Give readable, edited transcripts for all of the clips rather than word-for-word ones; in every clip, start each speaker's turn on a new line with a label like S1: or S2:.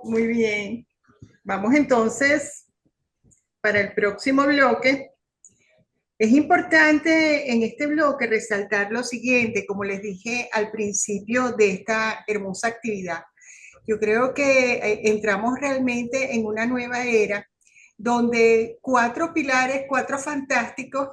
S1: Muy bien. Vamos entonces para el próximo bloque. Es importante en este bloque resaltar lo siguiente, como les dije al principio de esta hermosa actividad. Yo creo que entramos realmente en una nueva era donde cuatro pilares, cuatro fantásticos,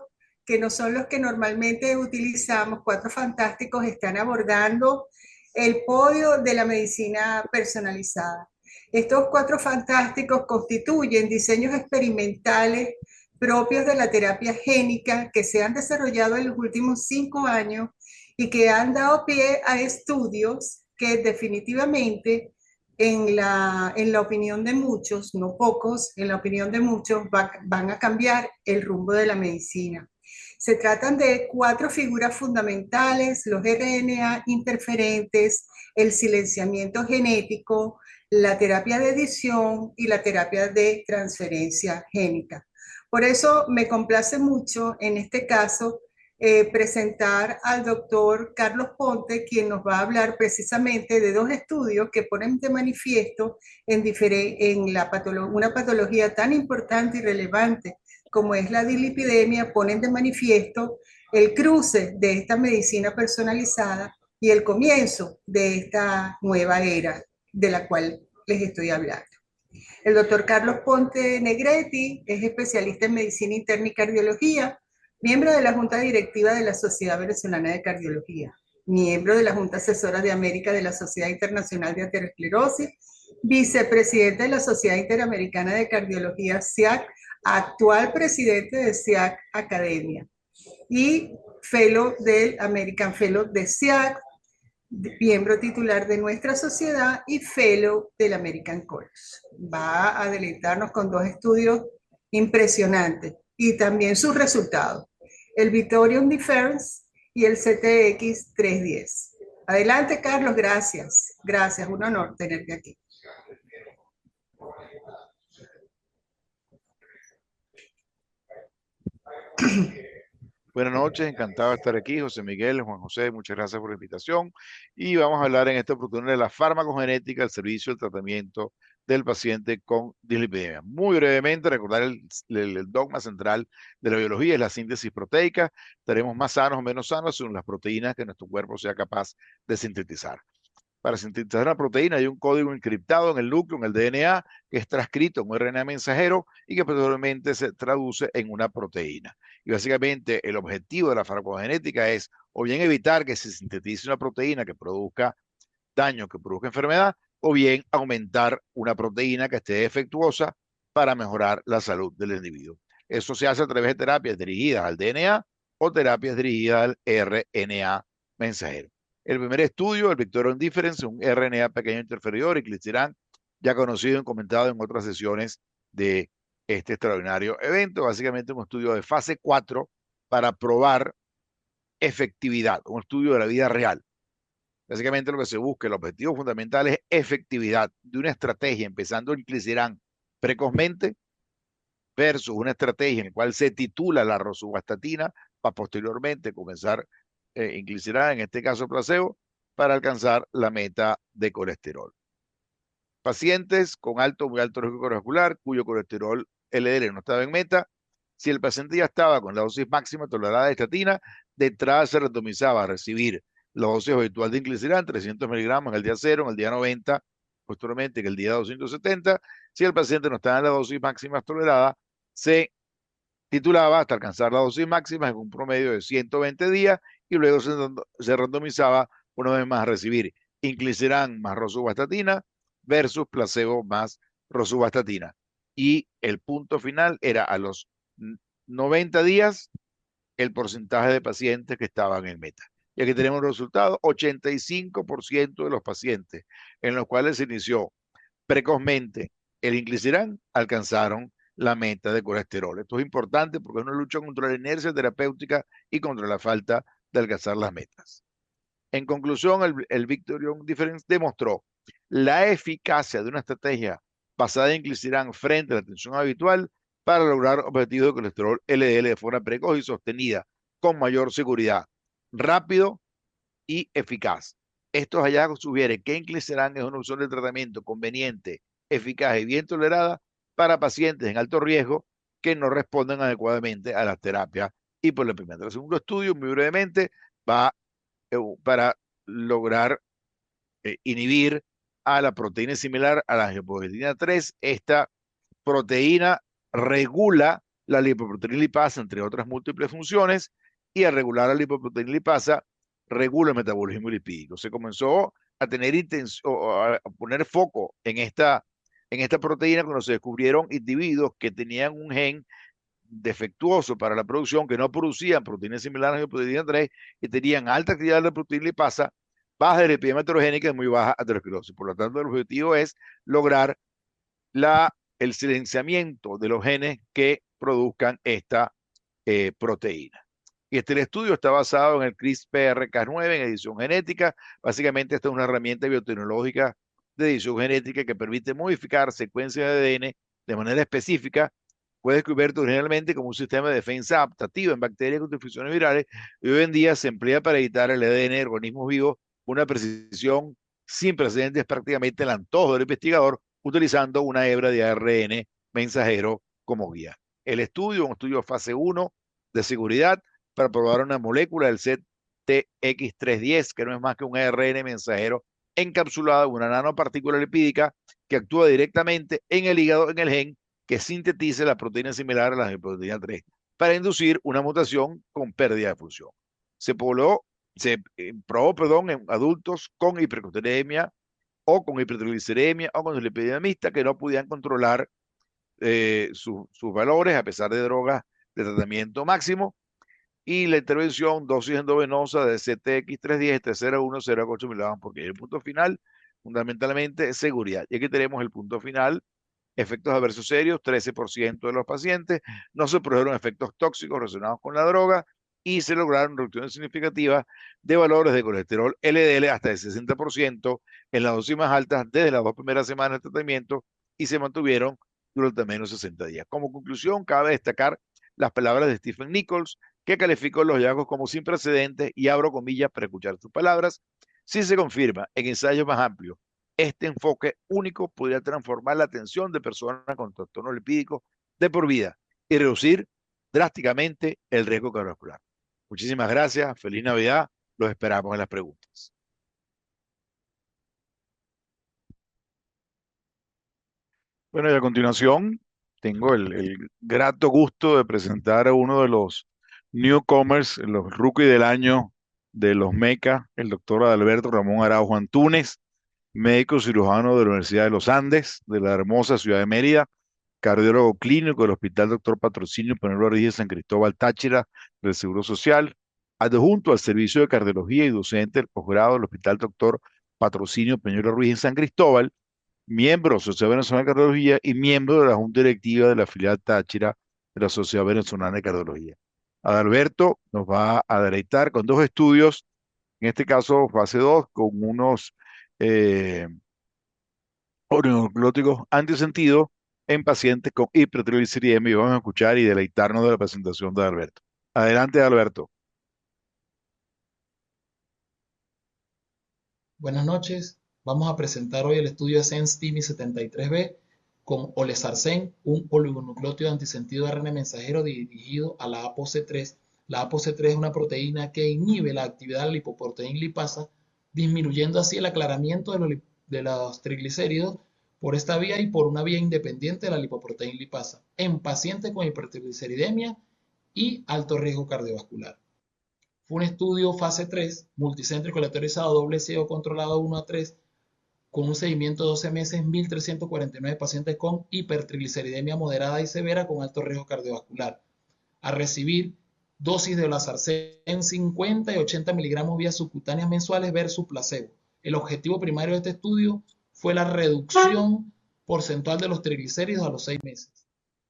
S1: que no son los que normalmente utilizamos, cuatro fantásticos están abordando el podio de la medicina personalizada. Estos cuatro fantásticos constituyen diseños experimentales propios de la terapia génica que se han desarrollado en los últimos 5 años y que han dado pie a estudios que definitivamente en la opinión de muchos, no pocos, en la opinión de muchos van a cambiar el rumbo de la medicina. Se tratan de cuatro figuras fundamentales: los RNA interferentes, el silenciamiento genético, la terapia de edición y la terapia de transferencia génica. Por eso me complace mucho en este caso presentar al doctor Carlos Ponte, quien nos va a hablar precisamente de dos estudios que ponen de manifiesto una patología tan importante y relevante como es la dislipidemia, ponen de manifiesto el cruce de esta medicina personalizada y el comienzo de esta nueva era de la cual les estoy hablando. El doctor Carlos Ponte Negrete es especialista en medicina interna y cardiología, miembro de la Junta Directiva de la Sociedad Venezolana de Cardiología, miembro de la Junta Asesora de América de la Sociedad Internacional de Aterosclerosis, vicepresidente de la Sociedad Interamericana de Cardiología, SIAC, actual presidente de SIAC Academia y fellow del American Fellow de SIAC, miembro titular de nuestra sociedad y fellow del American College. Va a deleitarnos con dos estudios impresionantes y también sus resultados: el Vitorium Difference y el CTX 310. Adelante, Carlos, gracias. Gracias, un honor tenerte aquí.
S2: Buenas noches, encantado de estar aquí, José Miguel, Juan José, muchas gracias por la invitación. Y vamos a hablar en esta oportunidad de la farmacogenética, el servicio, el tratamiento del paciente con dislipidemia. Muy brevemente, recordar el dogma central de la biología es la síntesis proteica. Estaremos más sanos o menos sanos según las proteínas que nuestro cuerpo sea capaz de sintetizar. Para sintetizar una proteína hay un código encriptado en el núcleo, en el DNA, que es transcrito en un RNA mensajero y que posteriormente se traduce en una proteína. Y básicamente el objetivo de la farmacogenética es o bien evitar que se sintetice una proteína que produzca daño, que produzca enfermedad, o bien aumentar una proteína que esté defectuosa para mejorar la salud del individuo. Eso se hace a través de terapias dirigidas al DNA o terapias dirigidas al RNA mensajero. El primer estudio, el Victorian Difference, un RNA pequeño interferidor, inclisiran, ya conocido y comentado en otras sesiones de este extraordinario evento. Básicamente un estudio de fase 4 para probar efectividad, un estudio de la vida real. Básicamente lo que se busca, el objetivo fundamental es efectividad de una estrategia, empezando el inclisiran precozmente versus una estrategia en la cual se titula la rosuvastatina para posteriormente comenzar inclisiran, en este caso placebo, para alcanzar la meta de colesterol. Pacientes con alto, muy alto riesgo cardiovascular, cuyo colesterol LDL no estaba en meta. Si el paciente ya estaba con la dosis máxima tolerada de estatina, de entrada se randomizaba a recibir la dosis habitual de inclisiran, 300 miligramos en el día 0, en el día 90, posteriormente en el día 270. Si el paciente no estaba en la dosis máxima tolerada, se titulaba hasta alcanzar la dosis máxima en un promedio de 120 días y luego se randomizaba una vez más a recibir inclisiran más rosuvastatina versus placebo más rosuvastatina. Y el punto final era a los 90 días el porcentaje de pacientes que estaban en meta. Y aquí tenemos los resultados: 85% de los pacientes en los cuales se inició precozmente el inclisiran alcanzaron la meta de colesterol. Esto es importante porque es una lucha contra la inercia terapéutica y contra la falta de alcanzar las metas. En conclusión, el Victorian Difference demostró la eficacia de una estrategia basada en inclisiran frente a la atención habitual para lograr objetivos de colesterol LDL de forma precoz y sostenida, con mayor seguridad, rápido y eficaz. Estos hallazgos sugieren que inclisiran es una opción de tratamiento conveniente, eficaz y bien tolerada para pacientes en alto riesgo que no responden adecuadamente a las terapias hipolipemiantes. El segundo estudio, muy brevemente, va para lograr inhibir a la proteína similar a la angiopoietina 3. Esta proteína regula la lipoproteína lipasa, entre otras múltiples funciones, y al regular la lipoproteína lipasa, regula el metabolismo lipídico. Se comenzó a tener a poner foco en esta proteína cuando se descubrieron individuos que tenían un gen defectuoso para la producción, que no producían proteínas similares a la proteína 3 y tenían alta actividad de la proteína lipasa, baja lipidemia heterogénica y muy baja aterosclerosis. Por lo tanto, el objetivo es lograr el silenciamiento de los genes que produzcan esta proteína. Y el estudio está basado en el CRISPR-Cas9 en edición genética. Básicamente, esta es una herramienta biotecnológica de edición genética que permite modificar secuencias de ADN de manera específica. Fue descubierto originalmente como un sistema de defensa adaptativa en bacterias con infecciones virales y hoy en día se emplea para editar el ADN de organismos vivos con una precisión sin precedentes, prácticamente el antojo del investigador, utilizando una hebra de ARN mensajero como guía. El estudio, un estudio fase 1 de seguridad para probar una molécula del ZTX310, que no es más que un ARN mensajero encapsulado en una nanopartícula lipídica que actúa directamente en el hígado, en el gen que sintetice la proteína similar a la proteína 3 para inducir una mutación con pérdida de función. Se probó, en adultos con hipercolesterolemia o con hipertrigliceridemia o con dislipidemia mixta que no podían controlar sus valores a pesar de drogas de tratamiento máximo, y la intervención dosis endovenosa de CTX310 de 0,1-0,8 miligramos por kilo. El punto final, fundamentalmente, es seguridad. Y aquí tenemos el punto final: efectos adversos serios, 13% de los pacientes, no se produjeron efectos tóxicos relacionados con la droga y se lograron reducciones significativas de valores de colesterol LDL hasta el 60% en las dosis más altas desde las 2 primeras semanas de tratamiento y se mantuvieron durante al menos 60 días. Como conclusión, cabe destacar las palabras de Stephen Nichols, que calificó los hallazgos como sin precedentes, y abro comillas para escuchar sus palabras: si se confirma en ensayos más amplios, este enfoque único podría transformar la atención de personas con trastornos lipídicos de por vida y reducir drásticamente el riesgo cardiovascular. Muchísimas gracias, feliz Navidad, los esperamos en las preguntas. Bueno, y a continuación tengo el grato gusto de presentar a uno de los newcomers, los rookies del año de los MECA, el doctor Adalberto Ramón Araujo Antúnez, médico cirujano de la Universidad de los Andes, de la hermosa ciudad de Mérida, cardiólogo clínico del Hospital Doctor Patrocinio Peñuelo Ortiz San Cristóbal Táchira del Seguro Social, adjunto al Servicio de Cardiología y docente del posgrado del Hospital Doctor Patrocinio Peñuelo Ruiz en San Cristóbal, miembro de la Sociedad Venezolana de Cardiología y miembro de la Junta Directiva de la filial Táchira de la Sociedad Venezolana de Cardiología. Adalberto nos va a deleitar con dos estudios, en este caso fase 2, con unos oligonucleóticos antisentidos en pacientes con hipertrigliceridemia, y vamos a escuchar y deleitarnos de la presentación de Alberto. Adelante, Alberto.
S3: Buenas noches. Vamos a presentar hoy el estudio de SENS-TIMI 73B con olezarsen, un oligonucleótido antisentido de ARN mensajero dirigido a la ApoC3. La ApoC3 es una proteína que inhibe la actividad de la lipoproteína lipasa, disminuyendo así el aclaramiento de los triglicéridos por esta vía y por una vía independiente de la lipoproteína lipasa en pacientes con hipertrigliceridemia y alto riesgo cardiovascular. Fue un estudio fase 3, multicéntrico aleatorizado, doble ciego controlado 1 a 3, con un seguimiento de 12 meses, 1.349 pacientes con hipertrigliceridemia moderada y severa con alto riesgo cardiovascular, a recibir dosis de olezarsen 50 y 80 miligramos vía subcutáneas mensuales versus placebo. El objetivo primario de este estudio fue la reducción porcentual de los triglicéridos a los 6 meses.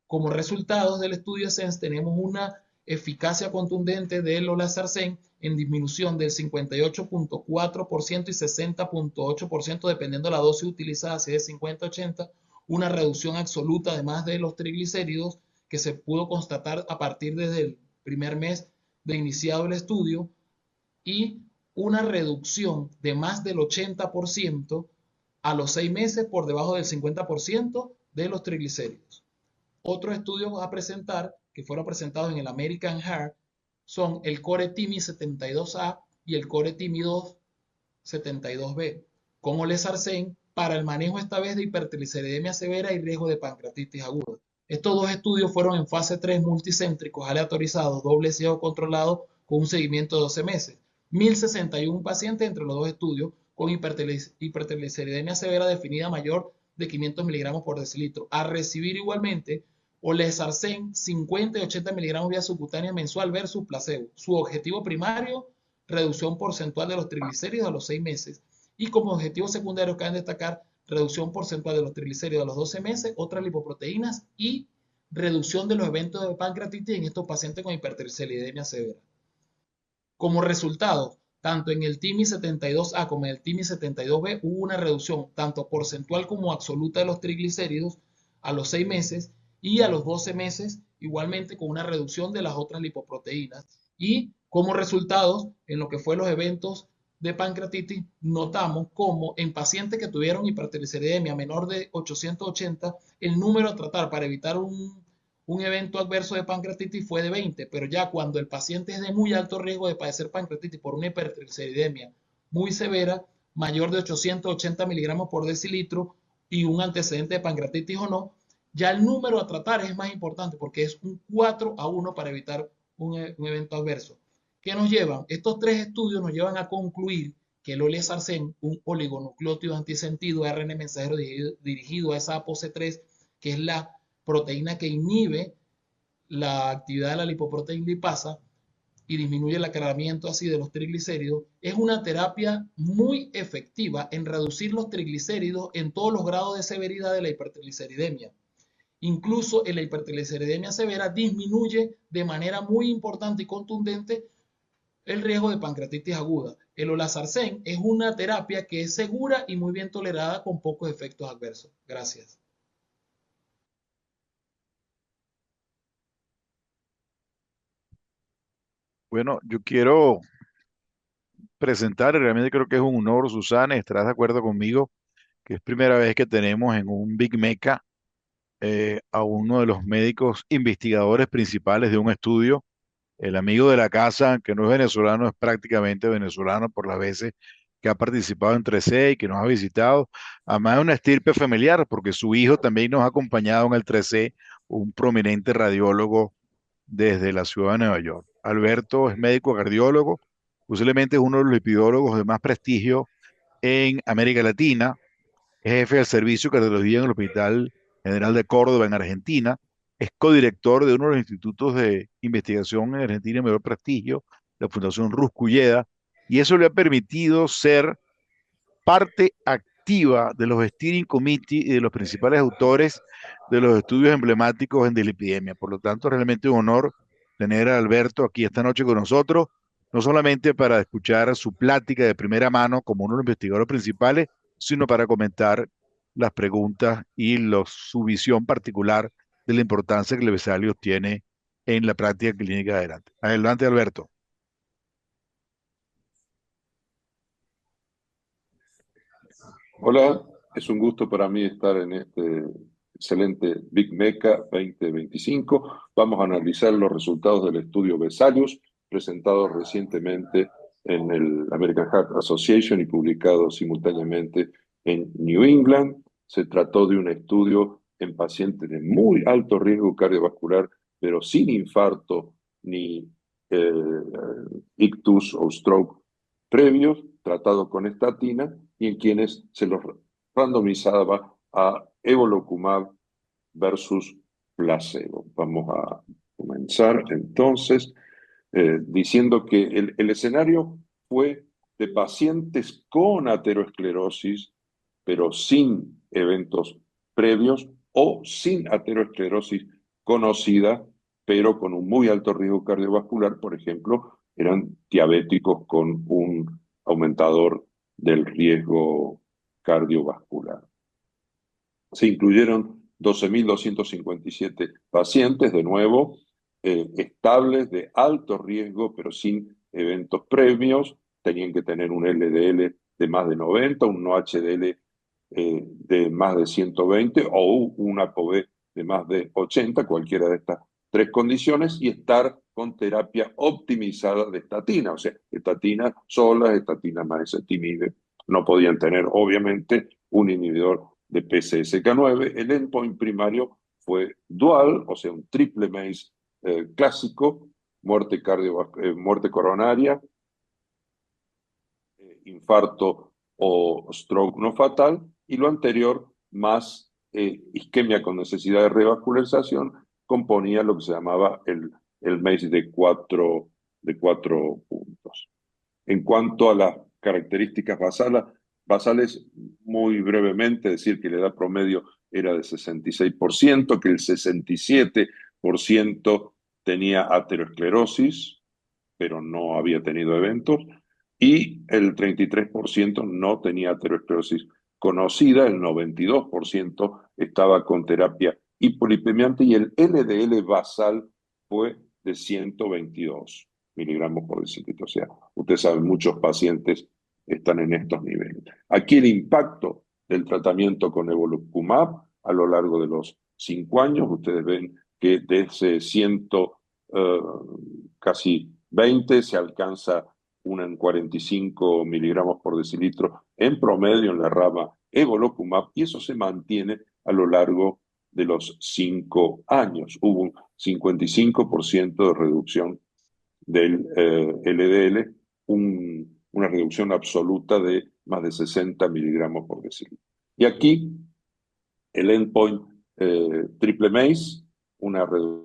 S3: Como resultados del estudio SENS tenemos una eficacia contundente del olezarsen en disminución del 58.4% y 60.8% dependiendo de la dosis utilizada, si es 50-80, una reducción absoluta además de los triglicéridos que se pudo constatar a partir desde el primer mes de iniciado el estudio, y una reducción de más del 80% a los 6 meses por debajo del 50% de los triglicéridos. Otros estudios a presentar, que fueron presentados en el American Heart, son el Core-TIMI 72A y el Core-TIMI 72B, con olezarsen para el manejo esta vez de hipertrigliceridemia severa y riesgo de pancreatitis aguda. Estos dos estudios fueron en fase 3 multicéntricos, aleatorizados, doble ciego controlado, con un seguimiento de 12 meses. 1061 pacientes entre los dos estudios con hipertrigliceridemia severa definida mayor de 500 miligramos por decilitro, a recibir igualmente olezarsen 50 y 80 miligramos vía subcutánea mensual versus placebo. Su objetivo primario, reducción porcentual de los triglicéridos a los 6 meses. Y como objetivo secundario caben destacar reducción porcentual de los triglicéridos a los 12 meses, otras lipoproteínas y reducción de los eventos de pancreatitis en estos pacientes con hipertrigliceridemia severa. Como resultado, tanto en el TIMI 72A como en el TIMI 72B hubo una reducción tanto porcentual como absoluta de los triglicéridos a los 6 meses y a los 12 meses igualmente con una reducción de las otras lipoproteínas. Y como resultados, en lo que fue los eventos de pancreatitis, notamos como en pacientes que tuvieron hipertrigliceridemia menor de 880, el número a tratar para evitar un evento adverso de pancreatitis fue de 20, pero ya cuando el paciente es de muy alto riesgo de padecer pancreatitis por una hipertrigliceridemia muy severa, mayor de 880 miligramos por decilitro y un antecedente de pancreatitis o no, ya el número a tratar es más importante porque es un 4-1 para evitar un evento adverso. ¿Qué nos llevan? Estos tres estudios nos llevan a concluir que el olezarsen, un oligonucleótido antisentido ARN mensajero dirigido a esa ApoC3, que es la proteína que inhibe la actividad de la lipoproteína lipasa y disminuye el aclaramiento así de los triglicéridos, es una terapia muy efectiva en reducir los triglicéridos en todos los grados de severidad de la hipertrigliceridemia. Incluso en la hipertrigliceridemia severa disminuye de manera muy importante y contundente el riesgo de pancreatitis aguda. El olezarsen es una terapia que es segura y muy bien tolerada con pocos efectos adversos. Gracias.
S2: Bueno, yo quiero presentar, y realmente creo que es un honor, Susana, estarás de acuerdo conmigo, que es primera vez que tenemos en un Big Meca a uno de los médicos investigadores principales de un estudio, el amigo de la casa, que no es venezolano, es prácticamente venezolano por las veces que ha participado en 3C y que nos ha visitado. Además, es una estirpe familiar, porque su hijo también nos ha acompañado en el 3C, un prominente radiólogo desde la ciudad de Nueva York. Alberto es médico cardiólogo, posiblemente es uno de los lipidólogos de más prestigio en América Latina, es jefe del servicio de cardiología en el Hospital General de Córdoba en Argentina, es codirector de uno de los institutos de investigación en Argentina de mayor prestigio, la Fundación Rusculleda, y eso le ha permitido ser parte activa de los steering committee y de los principales autores de los estudios emblemáticos en dislipidemia. Por lo tanto, realmente un honor tener a Alberto aquí esta noche con nosotros, no solamente para escuchar su plática de primera mano como uno de los investigadores principales, sino para comentar las preguntas y su visión particular de la importancia que el Vesalius tiene en la práctica clínica adelante. Adelante, Alberto.
S4: Hola, es un gusto para mí estar en este excelente Big Meca 2025. Vamos a analizar los resultados del estudio Vesalius, presentado recientemente en el American Heart Association y publicado simultáneamente en New England. Se trató de un estudio en pacientes de muy alto riesgo cardiovascular, pero sin infarto ni ictus o stroke previos, tratado con estatina, y en quienes se los randomizaba a evolocumab versus placebo. Vamos a comenzar entonces diciendo que el escenario fue de pacientes con aterosclerosis, pero sin eventos previos, o sin aterosclerosis conocida, pero con un muy alto riesgo cardiovascular. Por ejemplo, eran diabéticos con un aumentador del riesgo cardiovascular. Se incluyeron 12.257 pacientes, de nuevo, estables de alto riesgo, pero sin eventos previos. Tenían que tener un LDL de más de 90, un no HDL de más de 120 o un ApoB de más de 80, cualquiera de estas tres condiciones, y estar con terapia optimizada de estatina, o sea, estatina sola, estatina más ezetimibe. No podían tener, obviamente, un inhibidor de PCSK9. El endpoint primario fue dual, o sea, un triple MACE clásico, muerte coronaria, infarto o stroke no fatal, y lo anterior, más isquemia con necesidad de revascularización, componía lo que se llamaba el MACE de cuatro puntos. En cuanto a las características basales, muy brevemente, decir que la edad promedio era de 66%, que el 67% tenía aterosclerosis, pero no había tenido eventos, y el 33% no tenía aterosclerosis conocida, el 92% estaba con terapia hipolipemiante, y el LDL basal fue de 122 miligramos por decilitro. O sea, ustedes saben, muchos pacientes están en estos niveles. Aquí el impacto del tratamiento con evolocumab a lo largo de los 5 años, ustedes ven que de ese casi 20 se alcanza una en 45 miligramos por decilitro en promedio en la rama evolocumab, y eso se mantiene a lo largo de los 5 años. Hubo un 55% de reducción del LDL, una reducción absoluta de más de 60 miligramos por decilitro. Y aquí el endpoint triple MACE, una reducción.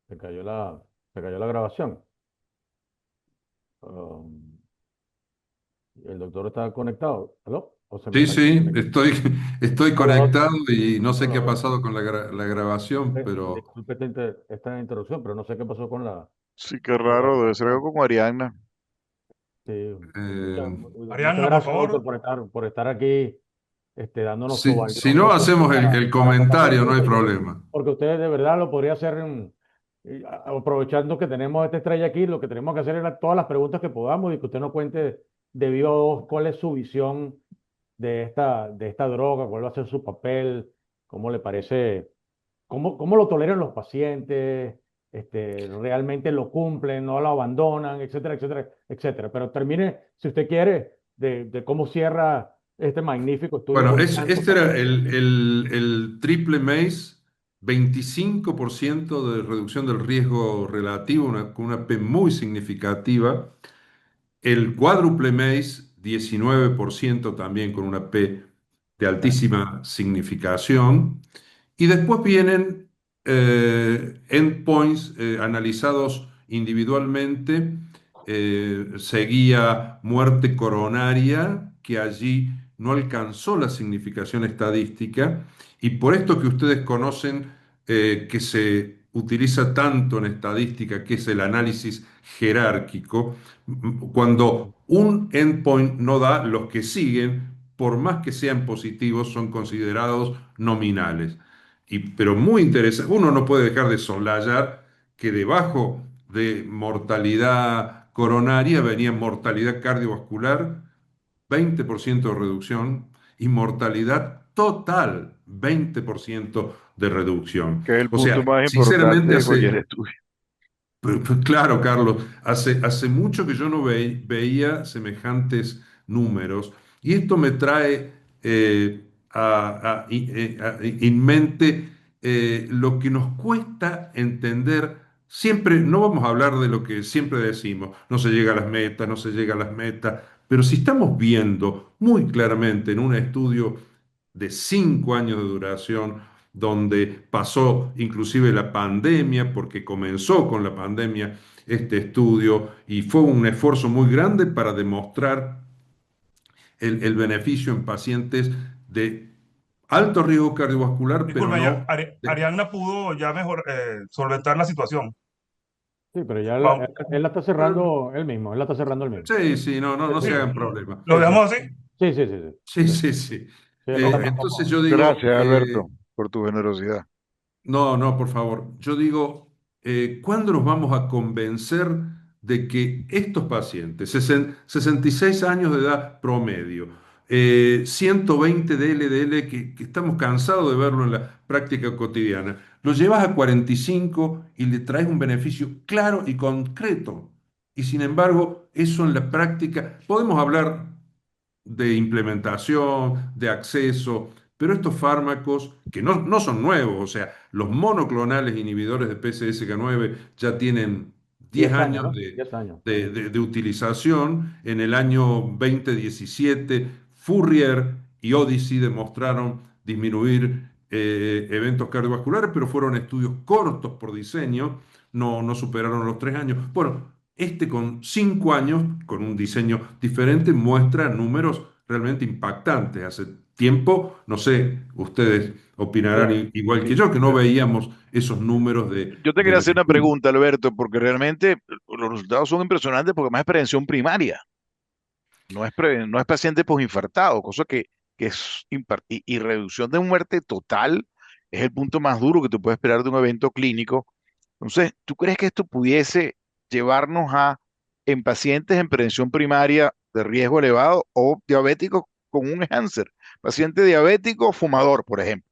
S5: Se cayó se cayó la grabación. Um, ¿El doctor está conectado? ¿Aló? ¿O se me
S6: Sí,
S5: cayó?
S6: sí, estoy
S5: No, no,
S6: conectado y no sé qué ha
S5: no,
S6: pasado con la grabación, pero
S5: disculpe esta interrupción, pero no sé qué pasó con
S2: Sí, qué
S5: con la
S2: raro, debe ser algo
S5: grabación.
S2: como Ariadna.
S5: Sí,
S6: eh,
S5: muchas
S7: Arianna, por
S5: gracias, doctor,
S7: favor.
S5: por estar aquí dándonos su
S6: si
S5: valioso
S6: no
S5: tiempo
S6: hacemos el
S5: para conversar
S6: comentario,
S5: contigo,
S6: no hay problema.
S5: porque ustedes de verdad lo podría hacer, aprovechando que tenemos esta estrella aquí, lo que tenemos que hacer es todas las preguntas que podamos y que usted nos cuente de viva voz cuál es su visión de esta droga, cuál va a ser su papel, cómo le parece, cómo lo toleran los pacientes, realmente lo cumplen, no lo abandonan, etcétera, etcétera, etcétera. Pero termine, si usted quiere, de cómo cierra este magnífico estudio
S6: Bueno,
S5: con tantos
S6: este era
S5: pacientes.
S6: el triple MACE, 25% de reducción del riesgo relativo, con una P muy significativa. El cuádruple MACE, 19% también con una P de altísima significación. Y después vienen endpoints analizados individualmente. Seguía muerte coronaria, que allí no alcanzó la significación estadística. Y por esto que ustedes conocen, que se utiliza tanto en estadística, que es el análisis jerárquico, cuando un endpoint no da, los que siguen, por más que sean positivos, son considerados nominales. Pero muy interesante, uno no puede dejar de soslayar que debajo de mortalidad coronaria venía mortalidad cardiovascular, 20% de reducción, y mortalidad total, 20% de reducción.
S2: Que es el
S6: O
S2: punto
S6: sea,
S2: más importante
S6: sinceramente
S2: de cualquier estudio.
S6: Claro, Carlos, hace mucho que yo no veía semejantes números, y esto me trae en mente lo que nos cuesta entender. Siempre, no vamos a hablar de lo que siempre decimos, no se llega a las metas, no se llega a las metas, pero si estamos viendo muy claramente en un estudio de 5 años de duración, donde pasó inclusive la pandemia, porque comenzó con la pandemia este estudio y fue un esfuerzo muy grande para demostrar el beneficio en pacientes de alto riesgo cardiovascular, pero
S7: Disculpe, ya,
S6: no...
S7: Arianna pudo ya mejor solventar la situación.
S5: Sí, pero ya
S7: Vamos,
S5: él la está cerrando él mismo, él la está cerrando él mismo.
S6: Sí, sí, no se
S7: sí,
S6: hagan problemas.
S7: lo dejamos así.
S5: Sí, sí, sí, sí.
S6: Sí,
S5: Sí,
S6: sí, sí.
S5: sí, no estamos
S6: Entonces
S5: como...
S6: yo digo,
S2: Gracias, Alberto, por tu generosidad.
S6: no, por favor. Yo digo, ¿cuándo nos vamos a convencer de que estos pacientes, 66 años de edad promedio, 120 de LDL, que estamos cansados de verlo en la práctica cotidiana, lo llevas a 45 y le traes un beneficio claro y concreto? Y sin embargo, eso en la práctica, podemos hablar de implementación, de acceso, pero estos fármacos que no son nuevos, o sea, los monoclonales inhibidores de PCSK9 ya tienen 10
S5: 10 años,
S6: años
S5: ¿no? 10 años.
S6: de utilización. En el año 2017, Fourier y Odyssey demostraron disminuir eventos cardiovasculares, pero fueron estudios cortos por diseño, no superaron los 3 años. Bueno, este con 5 años, con un diseño diferente, muestra números realmente impactantes. Hace tiempo, no sé, ustedes opinarán
S5: Mira,
S6: igual que
S5: sí,
S6: yo, que no veíamos esos números
S2: Yo te
S6: de
S2: quería hacer una
S6: beneficio.
S2: pregunta, Alberto, porque realmente los resultados son impresionantes porque más es prevención primaria, no es paciente posinfartado, cosa que es y reducción de muerte total es el punto más duro que tú puedes esperar de un evento clínico. Entonces, ¿tú crees que esto pudiese llevarnos en pacientes en prevención primaria de riesgo elevado o diabéticos con un cáncer? Paciente diabético fumador, por ejemplo,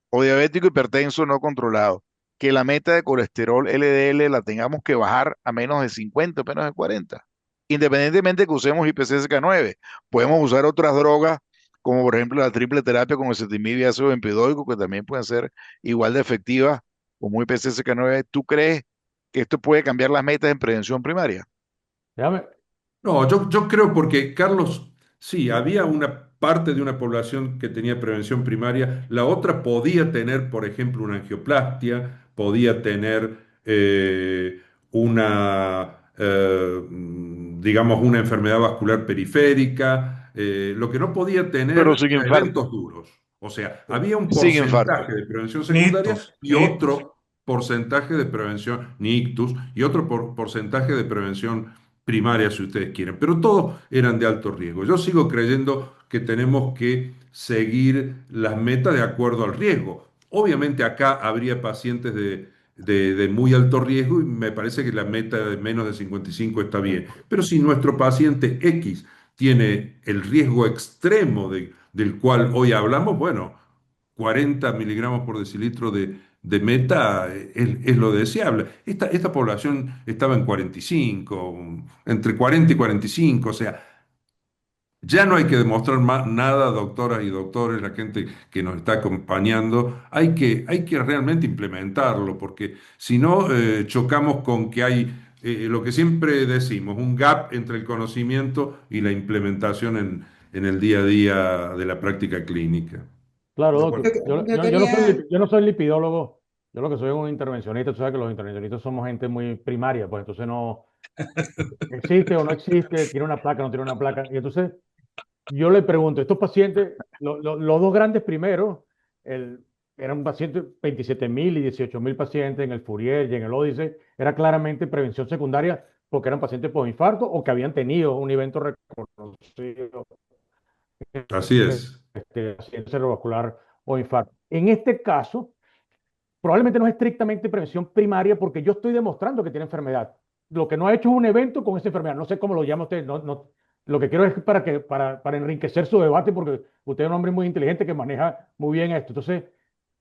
S2: o diabético hipertenso no controlado, que la meta de colesterol LDL la tengamos que bajar a menos de 50, menos de 40. Independientemente que usemos IPCSK9, podemos usar otras drogas, como por ejemplo la triple terapia con ezetimibe y ácido bempedoico, que también pueden ser igual de efectivas como IPCSK9. ¿Tú crees que esto puede cambiar las metas en prevención primaria?
S5: déjame,
S6: No, yo creo porque, Carlos, sí, había una parte de una población que tenía prevención primaria, la otra podía tener, por ejemplo, una angioplastia, podía tener digamos, una enfermedad vascular periférica, lo que no podía
S2: Pero
S6: tener
S2: sin
S6: era
S2: infarto,
S6: eventos duros. O sea, había un
S2: sin infarto.
S6: porcentaje de prevención secundaria
S7: Nictus,
S6: y
S7: nictus.
S6: otro porcentaje de prevención, ni ictus, y otro porcentaje de prevención primaria, si ustedes quieren, pero todos eran de alto riesgo. Yo sigo creyendo que tenemos que seguir las metas de acuerdo al riesgo. Obviamente acá habría pacientes de muy alto riesgo y me parece que la meta de menos de 55 está bien. Pero si nuestro paciente X tiene el riesgo extremo del cual hoy hablamos, bueno, 40 miligramos por decilitro de meta es lo deseable. Esta población estaba en 45, entre 40 y 45, o sea, ya no hay que demostrar más nada, doctoras y doctores, la gente que nos está acompañando, hay que realmente implementarlo, porque si no, chocamos con que hay, lo que siempre decimos, un gap entre el conocimiento y la implementación en el día a día de la práctica clínica.
S5: claro,
S6: ¿De
S5: doctor.
S6: acuerdo?
S1: Yo quería,
S5: Yo no soy lipidólogo, yo lo que soy es un intervencionista. Tú sabes que los intervencionistas somos gente muy primaria, pues entonces no existe o no existe, tiene una placa, no tiene una placa. Y entonces yo le pregunto, estos pacientes, los dos grandes primeros, eran pacientes, 27.000 y 18.000 pacientes en el Fourier y en el Odyssey, era claramente prevención secundaria porque eran pacientes por infarto o que habían tenido un evento reconocido,
S6: Así es.
S5: accidente cerebrovascular o infarto. En este caso, probablemente no es estrictamente prevención primaria porque yo estoy demostrando que tiene enfermedad. Lo que no ha hecho es un evento con esa enfermedad. No sé cómo lo llama usted. Lo que quiero es para enriquecer su debate porque usted es un hombre muy inteligente que maneja muy bien esto. Entonces,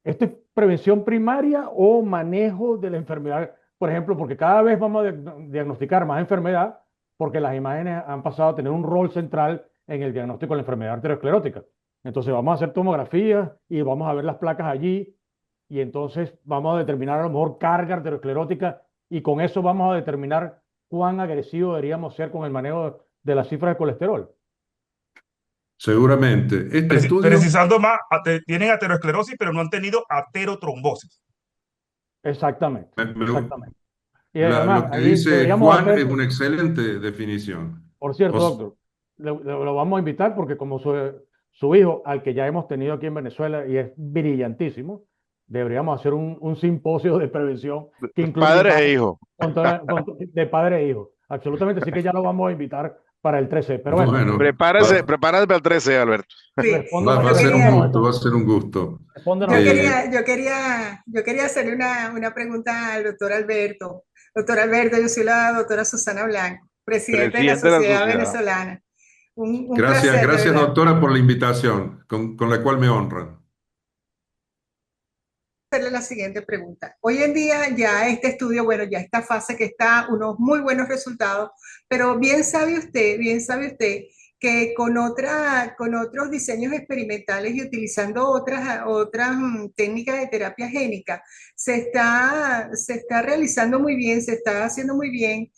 S5: ¿esto es prevención primaria o manejo de la enfermedad? Por ejemplo, porque cada vez vamos a diagnosticar más enfermedad porque las imágenes han pasado a tener un rol central en el diagnóstico de la enfermedad arteriosclerótica. Entonces, vamos a hacer tomografías y vamos a ver las placas allí y entonces vamos a determinar a lo mejor carga arteriosclerótica y con eso vamos a determinar cuán agresivo deberíamos ser con el manejo de las cifras de colesterol.
S6: Seguramente. Este estudio,
S7: Precisando más, tienen aterosclerosis, pero no han tenido aterotrombosis.
S5: Exactamente,
S6: me- me-
S5: exactamente. Y además,
S6: lo que
S5: ahí
S6: dice
S5: deberíamos
S6: Juan es
S5: hacer,
S6: una excelente definición.
S5: por cierto,
S6: Os-
S5: doctor, lo vamos a invitar porque como su hijo, al que ya hemos tenido aquí en Venezuela y es brillantísimo, deberíamos hacer un simposio de prevención que
S2: Padres
S5: incluyera
S2: e hijos.
S5: de padre e hijo. Absolutamente, así que ya lo vamos a invitar para el 13. Pero bueno,
S6: Bueno,
S2: Prepárese,
S6: va,
S2: prepárate para el 13, Alberto.
S1: Sí,
S5: respóndanos
S6: va a
S1: yo
S6: ser un
S1: quería,
S6: gusto, va a ser un gusto.
S5: respóndanos
S1: yo quería hacerle una pregunta al doctor Alberto. Doctor Alberto, yo soy la doctora Susana Blanco, presidenta de la
S2: Presidente de la
S1: Sociedad
S2: sociedad.
S1: Venezolana. Un
S6: Gracias,
S1: placer, de
S6: gracias
S1: verdad,
S6: doctora por la invitación, con la cual me honran.
S1: hacerle la siguiente pregunta. Hoy en día ya este estudio, bueno, ya esta fase que está, unos muy buenos resultados, pero bien sabe usted que con otros diseños experimentales y utilizando otras técnicas de terapia génica, se está realizando muy bien, se está haciendo muy bien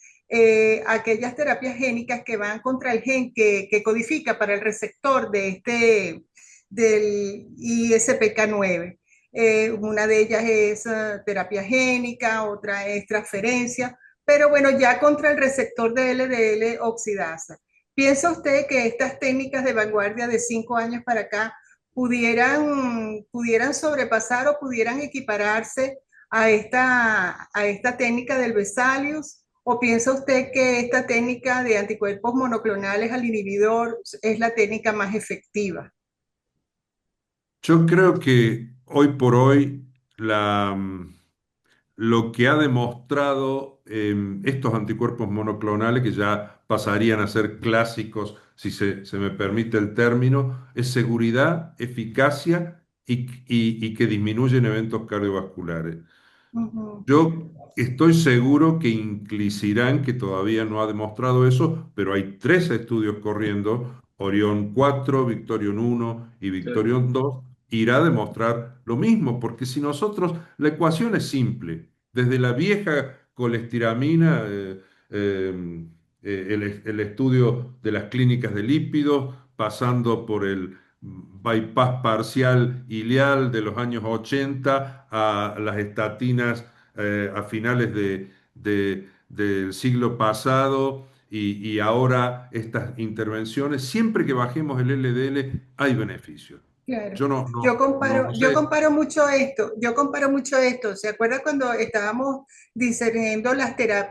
S1: aquellas terapias génicas que van contra el gen que codifica para el receptor del ISPK9. Una de ellas es terapia génica, otra es transferencia, pero bueno, ya contra el receptor de LDL oxidasa. ¿Piensa usted que estas técnicas de vanguardia de 5 años para acá pudieran sobrepasar o pudieran equipararse a esta técnica del Vesalius? ¿O piensa usted que esta técnica de anticuerpos monoclonales al inhibidor es la técnica más efectiva?
S6: Yo creo que hoy por hoy lo que ha demostrado estos anticuerpos monoclonales, que ya pasarían a ser clásicos, si se me permite el término, es seguridad, eficacia y que disminuyen eventos cardiovasculares.
S1: Ujú.
S6: Yo estoy seguro que Inclisiran, que todavía no ha demostrado eso, pero hay 3 estudios corriendo, Orión 4, Victorion 1 y Victorion 2, irá a demostrar lo mismo, porque si nosotros, la ecuación es simple, desde la vieja colestiramina, el estudio de las clínicas de lípidos, pasando por el bypass parcial ileal de los años 80 a las estatinas a finales del siglo pasado y ahora estas intervenciones, siempre que bajemos el LDL hay beneficios.
S1: Claro.
S6: Yo no sé.
S1: Yo comparo mucho esto. ¿Se acuerda cuando estábamos discerniendo las terapias?